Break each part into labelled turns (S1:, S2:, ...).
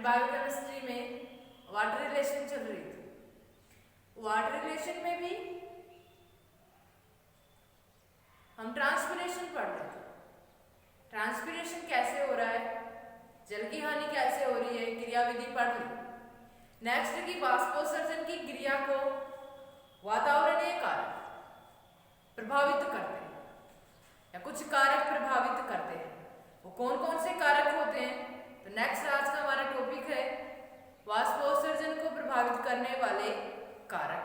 S1: Biochemistry में water relation चल रही थी। वाटर रिलेशन में भी हम ट्रांसपिरेशन पढ़ रहे थे। ट्रांसपिरेशन कैसे हो रहा है, जल की हानि कैसे हो रही है, क्रियाविधि पढ़ ली। नेक्स्ट की वाष्पोत्सर्जन की क्रिया को वातावरणीय कारक प्रभावित करते हैं या कुछ कारक प्रभावित करते हैं। वो कौन कौन से कारक होते हैं? तो नेक्स्ट आज का हमारा टॉपिक है वाष्पोत्सर्जन को प्रभावित करने वाले कारक।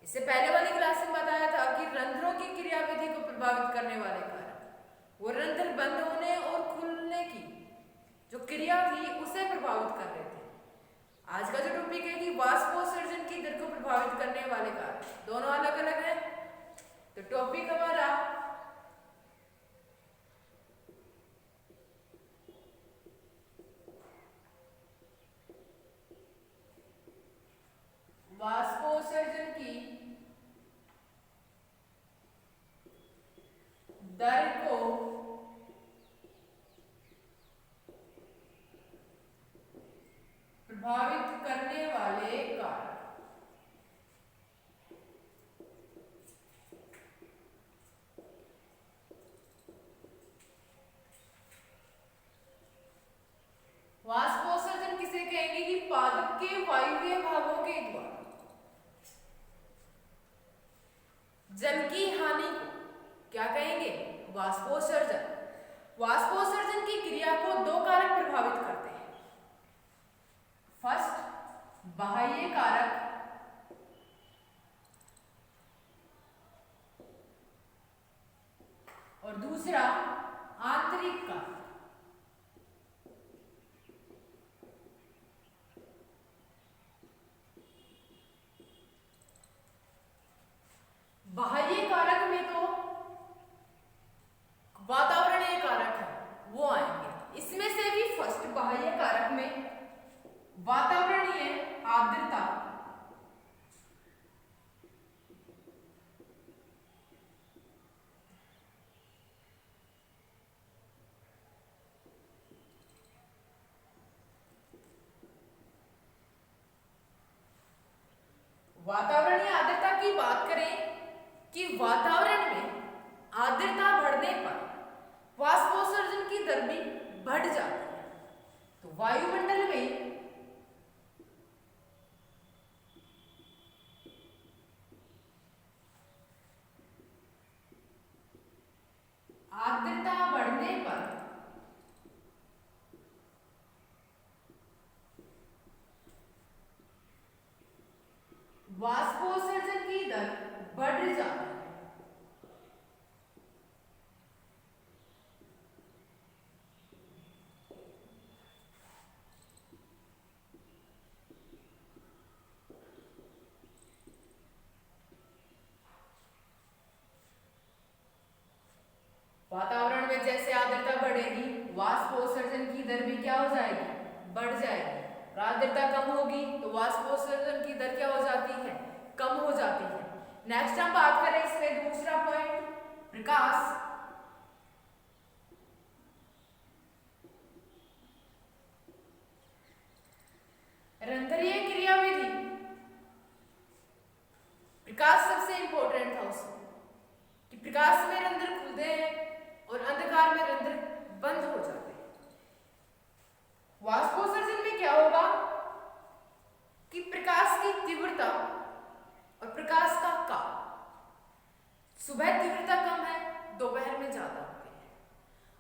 S1: इससे पहले वाली क्लास में बताया था कि रंध्रों की क्रियाविधि को प्रभावित करने वाले कारक वो रंध्र बंद होने और खुलने की जो क्रिया थी उसे प्रभावित कर रहे थे। आज का जो टॉपिक है कि वाष्पोत्सर्जन की दर को प्रभावित करने वाले कारक, दोनों अलग अलग हैं। तो टॉपिक हमारा वाष्पोत्सर्जन की दर को प्रभावित करने वाले कारक। वाष्पोत्सर्जन किसे कहेंगे कि पादप के वायवीय भागों के द्वारा जल की हानि को क्या कहेंगे? वाष्पोत्सर्जन। वाष्पोत्सर्जन की क्रिया को दो कारक प्रभावित करते हैं। फर्स्ट बाह्य कारक और दूसरा आंतरिक कारक। बाह्य कारक में तो वातावरणीय कारक है वो आएंगे। इसमें से भी फर्स्ट बाह्य कारक में वातावरणीय आर्द्रता वातावरणीय आर्द्रता की बात करें कि वातावरण में आर्द्रता बढ़ने पर वाष्पोत्सर्जन की दर भी बढ़ जाती है। तो वायुमंडल में आर्द्रता बढ़ने पर वाष्पोत्सर्जन की दर बढ़ जाती है। वातावरण में जैसे आर्द्रता बढ़ेगी वाष्पोत्सर्जन की दर भी क्या हो जाएगी? बढ़ जाएगी। और आर्द्रता कम होगी तो वाष्पोत्सर्जन की दर क्या हो जाती है? कम हो जाती है। नेक्स्ट हम बात करें इसमें दूसरा पॉइंट प्रकाश। रंध्रीय क्रियाविधि प्रकाश सबसे इंपॉर्टेंट था उसमें कि प्रकाश में रंध्र खुलते हैं और अंधकार में रंध्र बंद हो जाते हैं। वाष्पोत्सर्जन में क्या होगा कि प्रकाश की तीव्रता और प्रकाश का काल, सुबह तीव्रता कम है, दोपहर में ज्यादा होती है।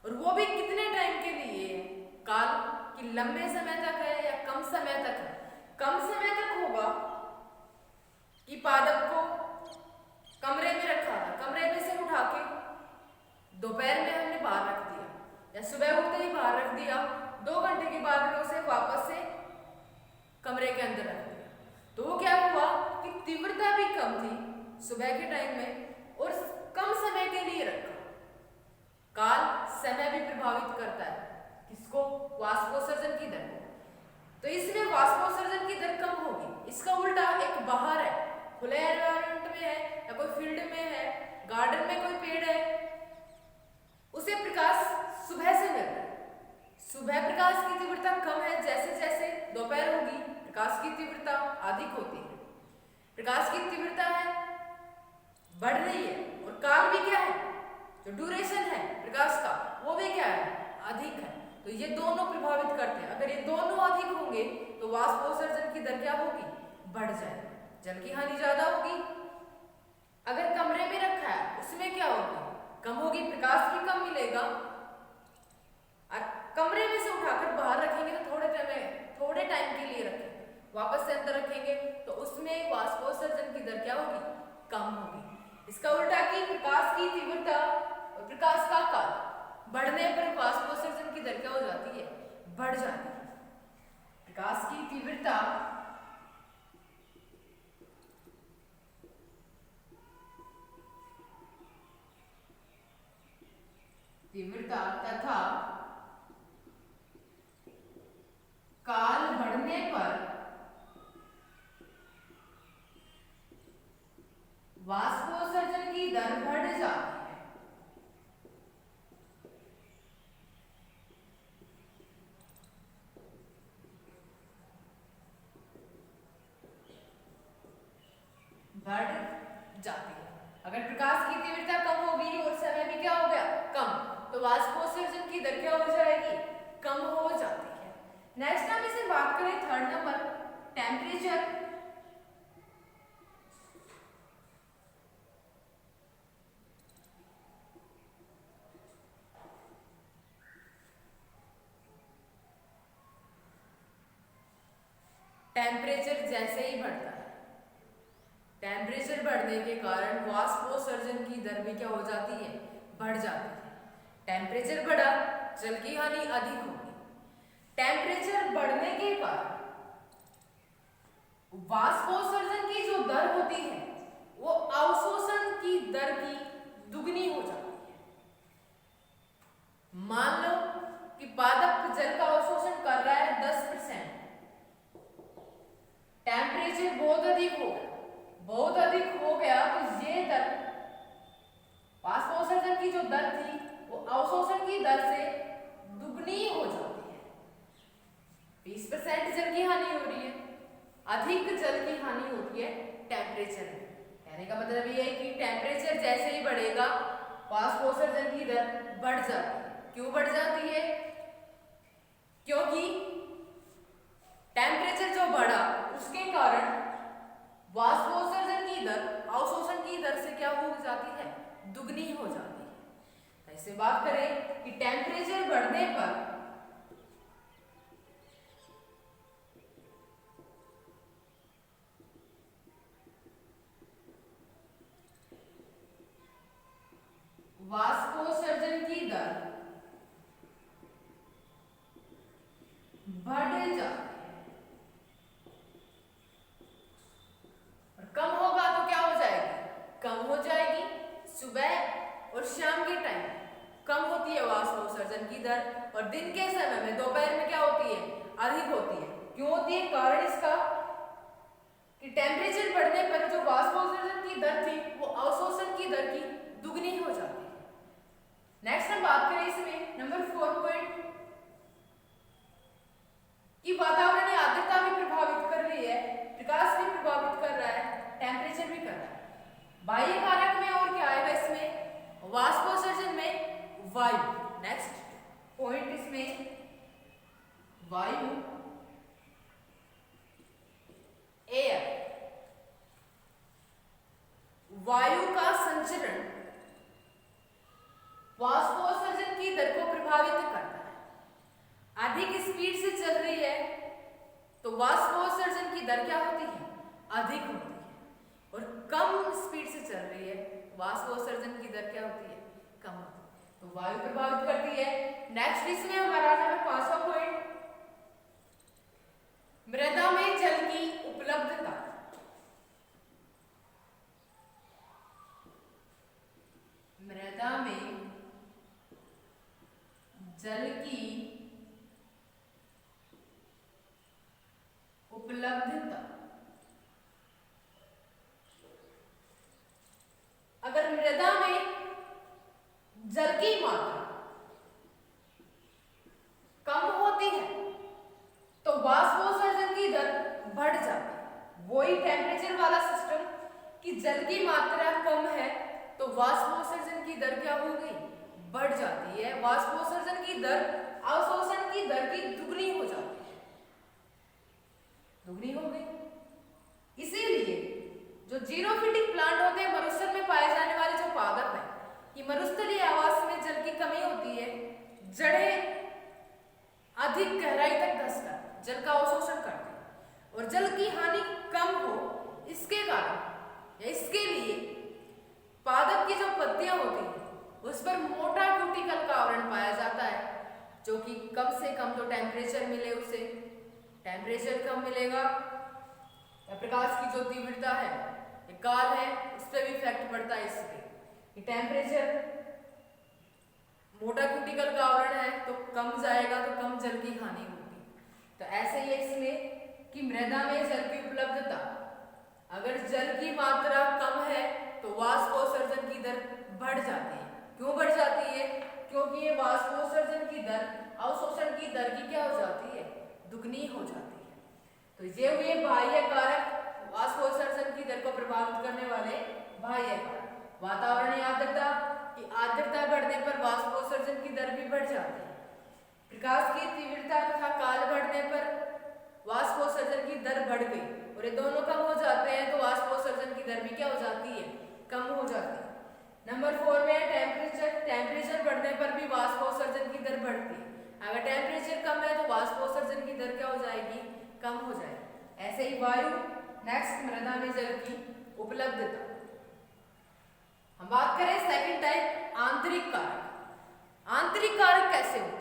S1: और वो भी कितने टाइम के लिए है? काल कि लंबे समय तक है या कम समय तक है? कम समय तक होगा कि पादप को कमरे में रखा था, कमरे में से उठा के दोपहर में हमने बाहर रख दिया या सुबह उठते ही बाहर रख दिया, 2 घंटे के बाद में उसे वापस से कमरे के अंदर रख दिया। तो वो क्या हुआ कि तीव्रता भी कम थी सुबह के टाइम में और कम समय के लिए रखा। काल समय भी प्रभावित करता है किसको? वाष्पोत्सर्जन की दर को। तो इसमें वाष्पोत्सर्जन की दर कम होगी। इसका उल्टा एक बाहर है, खुले एनवायरनमेंट में है या कोई फील्ड में है, गार्डन में कोई पेड़ है, उसे प्रकाश सुबह से मिल रहा है। सुबह प्रकाश की तीव्रता कम है, जैसे जैसे प्रकाश की तीव्रता अधिक होती है। प्रकाश की तीव्रता है बढ़ रही है और काल भी क्या है, जो ड्यूरेशन है प्रकाश का वो भी क्या है, अधिक है। तो ये दोनों प्रभावित करते हैं। अगर ये दोनों अधिक होंगे तो वाष्पोत्सर्जन की दर क्या होगी, बढ़ जाएगी, जल की हानि ज्यादा होगी। अगर कमरे में रखा है उसमें क्या होगी, कम होगी, प्रकाश भी कम मिलेगा। और कमरे में से उठाकर बाहर रखेंगे तो थोड़े टाइम के लिए रखेंगे, वापस से अंदर रखेंगे तो उसमें वाष्पोत्सर्जन की दर क्या होगी, कम होगी। इसका उल्टा कि प्रकाश की तीव्रता और प्रकाश का काल बढ़ने पर वाष्पोत्सर्जन की दर क्या हो जाती है, बढ़ जाती है। प्रकाश की तीव्रता तथा काल बढ़ने पर वाष्पोत्सर्जन की दर बढ़ जाती है। बढ़ जाती है। अगर प्रकाश की तीव्रता कम होगी और समय भी क्या हो गया, कम, तो वाष्पोत्सर्जन की दर क्या हो जाएगी, कम हो जाती है। नेक्स्ट हम इसे बात करें थर्ड नंबर, टेम्परेचर। टेम्परेचर जैसे ही बढ़ता है, टेम्परेचर बढ़ने के कारण वाष्पोत्सर्जन की दर भी क्या हो जाती है, बढ़ जाती है। टेम्परेचर बढ़ा, जल की हानि अधिक होगी। टेम्परेचर बढ़ने के कारण वाष्पोत्सर्जन की जो दर होती है वो अवशोषण की दर की दुगनी हो जाती है। मान लो कि पादप जल का अवशोषण कर रहा है 10%, टेम्परेचर बहुत अधिक हो गया तो ये दर, वाष्पोत्सर्जन की जो दर थी वो अवशोषण की दर से दुगनी हो जाती है। 20% जल की हानि हो रही है, अधिक जल की हानि होती है टेम्परेचर में। कहने का मतलब ये है कि टेम्परेचर जैसे ही बढ़ेगा वाष्पोत्सर्जन की दर बढ़ जाती है। क्यों बढ़ जाती है, क्योंकि टेम्परेचर जो बढ़ा उसके कारण वाष्पोत्सर्जन की दर अवशोषण की दर से क्या हो जाती है, दुगनी हो जाती है। ऐसे बात करें कि टेम्परेचर बढ़ने पर वाष्पोत्सर्जन की दर बढ़ जाती है और कम होगा तो क्या हो जाएगी, कम हो जाएगी। सुबह और शाम के टाइम कम होती है वाष्पोत्सर्जन की दर और दिन के समय में, दोपहर में क्या होती है, अधिक होती है। क्यों होती है, कारण इसका कि टेम्परेचर बढ़ने पर जो वाष्पोत्सर्जन की दर थी वो अवशोषण की दर की दुगनी हो जाती है। नेक्स्ट हम बात करें इसमें नंबर 4 पॉइंट कि वातावरणीय आर्द्रता भी प्रभावित कर रही है, प्रकाश भी प्रभावित कर रहा है, टेम्परेचर भी कर रहा है। बाह्य कारक में और क्या आएगा इसमें, वाष्पोत्सर्जन में वायु। नेक्स्ट पॉइंट इसमें वायु, एयर, वायु का संचरण वाष्पोत्सर्जन की दर को प्रभावित करता है। अधिक स्पीड से चल रही है तो वाष्पोत्सर्जन की दर क्या होती है, अधिक होती है, और कम स्पीड से चल रही है वाष्पोत्सर्जन की दर क्या होती है, कम होती है। तो वायु प्रभावित करती है। नेक्स्ट इसमें हमारा नंबर 5वां पॉइंट, मृदा में जल की उपलब्धता। मृदा में जल की उपलब्धता। अगर मृदा में जल की मात्रा कम होती है तो वाष्पोत्सर्जन की दर वही टेम्परेचर वाला सिस्टम कि जल की मात्रा कम है तो वाष्पोत्सर्जन की दर क्या हो गई, बढ़ जाती है। वाष्पोत्सर्जन की दर अवशोषण की दर की दुगनी हो जाती है, दुगनी हो गई। इसीलिए जो जीरोफिटिक प्लांट होते हैं, मरुस्थल में पाए जाने वाले जो पादप है, कि मरुस्थलीय आवास में जल की कमी होती है, जड़ें अधिक गहराई तक धंसकर जल का अवशोषण करते हैं और जल की हानि कम हो, इसके कारण या इसके लिए पादप की जो पत्तियां होती हैं उस पर मोटा क्यूटिकल का आवरण पाया जाता है, जो कि कम से कम तो टेम्परेचर मिले, उसे टेम्परेचर कम मिलेगा या प्रकाश की जो तीव्रता है, ये काल है, उस पर भी इफेक्ट पड़ता है। इसके टेम्परेचर मोटा क्यूटिकल का आवरण है तो कम जाएगा तो कम जल की हानि होगी। तो ऐसे ही इसमें कि मृदा में जल की उपलब्धता, अगर जल की मात्रा कम है तो वाष्पोत्सर्जन की दर बढ़ जाती है। क्यों बढ़ जाती है? क्योंकि ये वाष्पोत्सर्जन की दर अवशोषण की दर की क्या हो जाती है, दुगनी हो जाती है। तो ये हुए बाह्य कारक, वाष्पोत्सर्जन की दर को प्रभावित करने वाले बाह्य कारक। वातावरणीय आर्द्रता, कि आर्द्रता बढ़ने पर वाष्पोत्सर्जन की दर भी बढ़ जाती है। प्रकाश की तीव्रता तथा काल बढ़ने पर वाष्पोत्सर्जन की दर बढ़ गई और ये दोनों कम हो जाते हैं तो वाष्पोत्सर्जन की दर भी क्या हो जाती है, कम हो जाती है। नंबर 4 में है टेम्परेचर। टेम्परेचर बढ़ने पर भी वाष्पोत्सर्जन की दर बढ़ती है। अगर टेम्परेचर कम है तो वाष्पोत्सर्जन की दर क्या हो जाएगी, कम हो जाएगी। ऐसे ही वायु। नेक्स्ट, मृदा में जल की उपलब्धता। हम बात करें सेकंड टाइप, आंतरिक कारक। आंतरिक कारक कैसे होते हैं?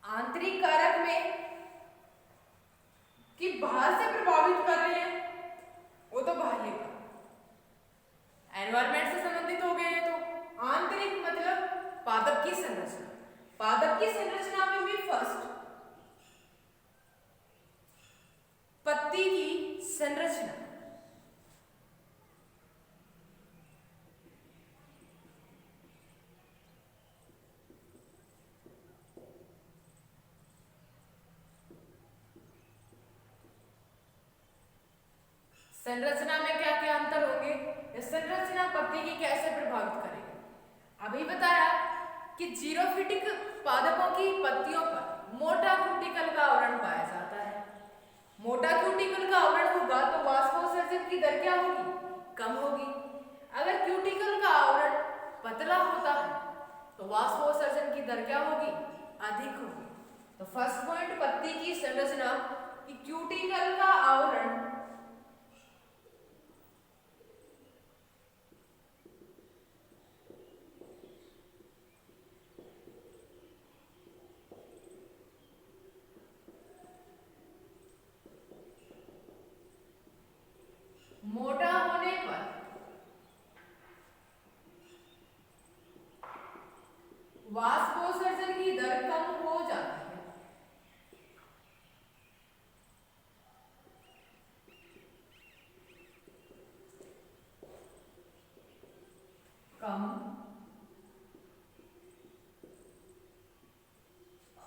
S1: आंतरिक कारक में कि बाहर से प्रभावित कर रहे हैं, वो तो बाह्य कारक, एनवायरमेंट से संबंधित हो गए हैं। तो आंतरिक मतलब पादप की संरचना। पादप की संरचना में भी फर्स्ट पत्ती की संरचना। संरचना में क्या क्या अंतर होंगे, या संरचना पत्ती की कैसे प्रभावित करेगी? अभी बताया कि जीरोफिटिक पादपों की पत्तियों पर मोटा क्यूटिकल का आवरण पाया जाता है। मोटा क्यूटिकल का आवरण होगा तो वाष्पोत्सर्जन की दर क्या होगी, कम होगी। अगर क्यूटिकल का आवरण पतला होता है तो वाष्पोत्सर्जन की दर क्या होगी, अधिक होगी। तो फर्स्ट पॉइंट पत्ती की संरचना, कि क्यूटिकल का आवरण मोटा होने पर वाष्पोत्सर्जन की दर कम हो जाती है। कम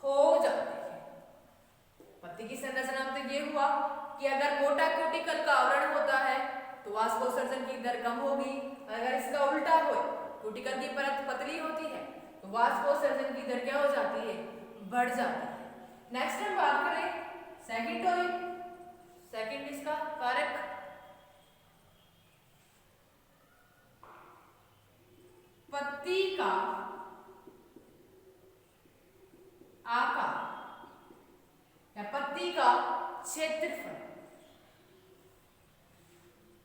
S1: हो जाती है। पत्ती की संरचना में तो ये हुआ कि अगर मोटा क्यूटिकल का आवरण होता है तो वाष्पोत्सर्जन की दर कम होगी। अगर इसका उल्टा हो, क्यूटिकल की परत पतली होती है तो वाष्पोत्सर्जन की दर क्या हो जाती है, बढ़ जाती है। नेक्स्ट हम बात करें सेकंड इसका कारक, पत्ती का आकार या पत्ती का क्षेत्रफल।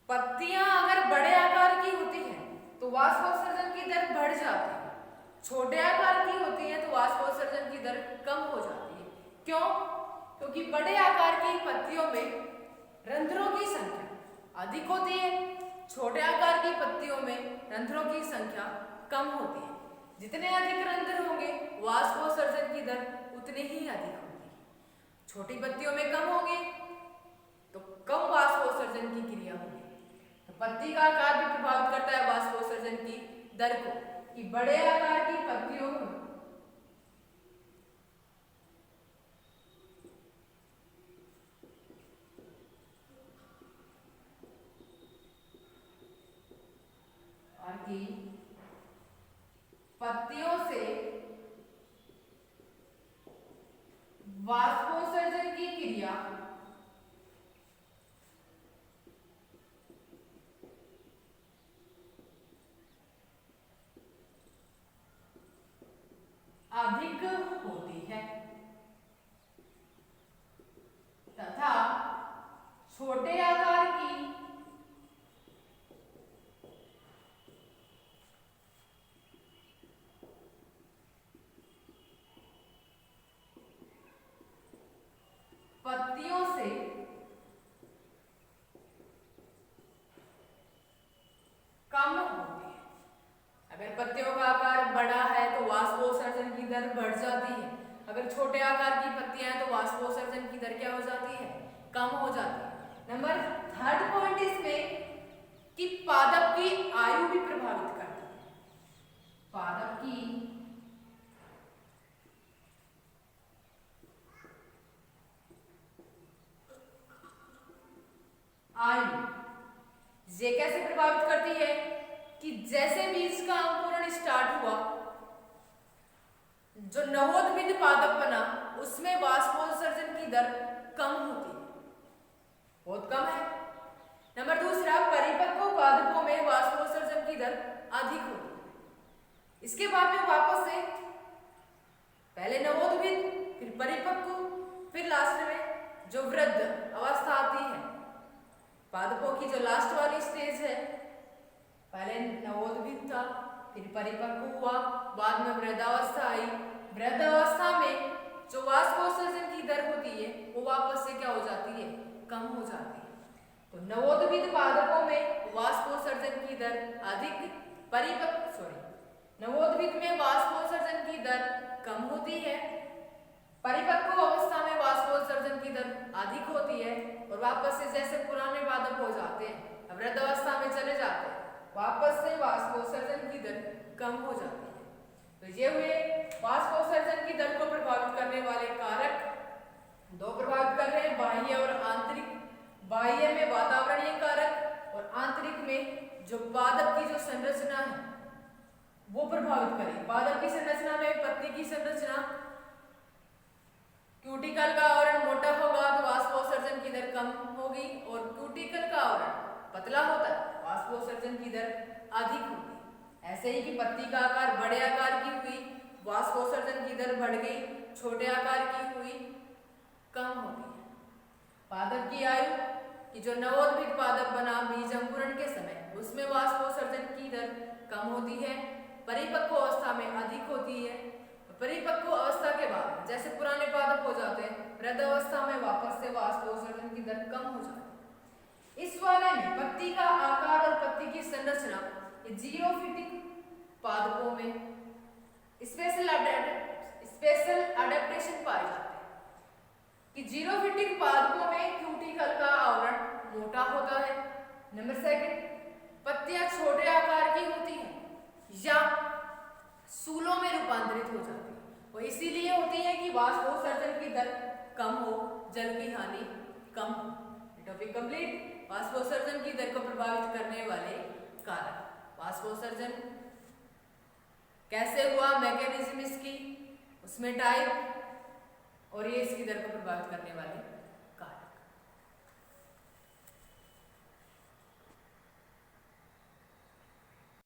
S1: पत्तियां अगर बड़े आकार की होती हैं तो वाष्पोत्सर्जन की दर बढ़ जाती है, छोटे आकार की होती है तो वाष्पोत्सर्जन की दर कम हो जाती है। क्यों? क्योंकि बड़े आकार की पत्तियों में रंध्रों की संख्या अधिक होती है, छोटे आकार की पत्तियों में रंध्रों की संख्या कम होती है। जितने अधिक रंध्र होंगे वाष्पोत्सर्जन की दर उतनी ही अधिक होगी। छोटी पत्तियों में कम होगी तो कम वाष्पोत्सर्जन की क्रिया होगी। तो पत्ती का आकार भी प्रभावित करता है वाष्पोत्सर्जन की दर को, कि बड़े आकार की पत्तियों में पत्तियों से वाष्पोत्सर्जन की क्रिया अधिक होती है तथा छोटे आकार की पत्तियों से कम होती है। अगर पत्तियों का आकार बड़ा है तो वाष्पोत्सर्जन की दर बढ़ जाती है, अगर छोटे आकार की पत्तियां हैं तो वाष्पोत्सर्जन की दर क्या हो जाती है, कम हो जाती है। नंबर थर्ड पॉइंट इसमें कि पादप की आयु भी प्रभावित करती है। पादप की आयु ये कैसे प्रभावित करती है कि जैसे बीज का अंकुरण स्टार्ट हुआ, जो नवोत्बिंद पादप बना उसमें वाष्पोत्सर्जन की दर कम होती है, बहुत कम है। नंबर दूसरा, परिपक्व पादपों में वाष्पोत्सर्जन की दर अधिक होती है। इसके बाद में वापस से पहले नवोत्बिंद, फिर परिपक्व, फिर लास्ट में जो वृद्ध अवस्था आती है, पादपों की जो लास्ट वाली स्टेज है, पहले नवोत्बिंद था, फिर परिपक्व हुआ, बाद में वृद्धावस्था आई। वृद्धावस्था में जो वाष्पोत्सर्जन की दर होती है वो वापस से क्या हो जाती है, कम हो जाती है। तो नवोत्बिंद पादपों में वाष्पोत्सर्जन की दर अधिक, नवोत्बिंद में वाष्पोत्सर्जन की दर कम होती है, परिपक्व अवस्था में वाष्पोत्सर्जन की दर अधिक होती है, और वापस से जैसे पुराने पादप हो जाते हैं, वृद्ध अवस्था में चले जाते हैं, वापस से वाष्पोत्सर्जन की दर कम हो जाती है। तो ये हुए वाष्पोत्सर्जन की दर को प्रभावित करने वाले कारक। दो प्रभावित कर रहे हैं, बाह्य और आंतरिक। बाह्य में वातावरणीय कारक और आंतरिक में जो पादप की जो संरचना है वो प्रभावित करेगी। पादप की संरचना में पत्ती की संरचना, क्यूटिकल का आवरण मोटा होगा तो वाष्पोत्सर्जन की दर कम होगी, और क्यूटिकल का आवरण पतला होता है, वाष्पोत्सर्जन की दर अधिक होगी। ऐसे ही कि पत्ती का आकार बड़े आकार की हुई, वाष्पोत्सर्जन की दर बढ़ गई, छोटे आकार की हुई, कम हो गई। पादप की आयु कि जो नवोत्बिंद पादप बना बीज अंकुरण के समय, उसमें वाष्पोत्सर्जन की दर कम होती है, परिपक्व अवस्था में अधिक होती है। परिपक्व अवस्था के बाद जैसे पुराने पादप हो जाते हैं, वृद्ध अवस्था में वापस से वाष्पोत्सर्जन की दर कम हो जाती है। इस वाले में पत्ती का आकार और पत्ती की संरचना जीरोफिटिक पादपों में स्पेशल अडेप्टेशन पाए जाते हैं कि जीरोफिटिक पादपों में क्यूटिकल का आवरण मोटा होता है। नंबर सेकंड, पत्तियां छोटे आकार की होती हैं या सूलों में रूपांतरित हो जाती है। वो इसीलिए होती है कि वाष्पोत्सर्जन की दर कम हो, जल की हानि कम हो। Topic complete. वाष्पोत्सर्जन की दर को प्रभावित करने वाले कारक। वाष्पोत्सर्जन कैसे हुआ, मैकेनिज्म इसकी, उसमें टाइप, और ये इसकी दर को प्रभावित करने वाले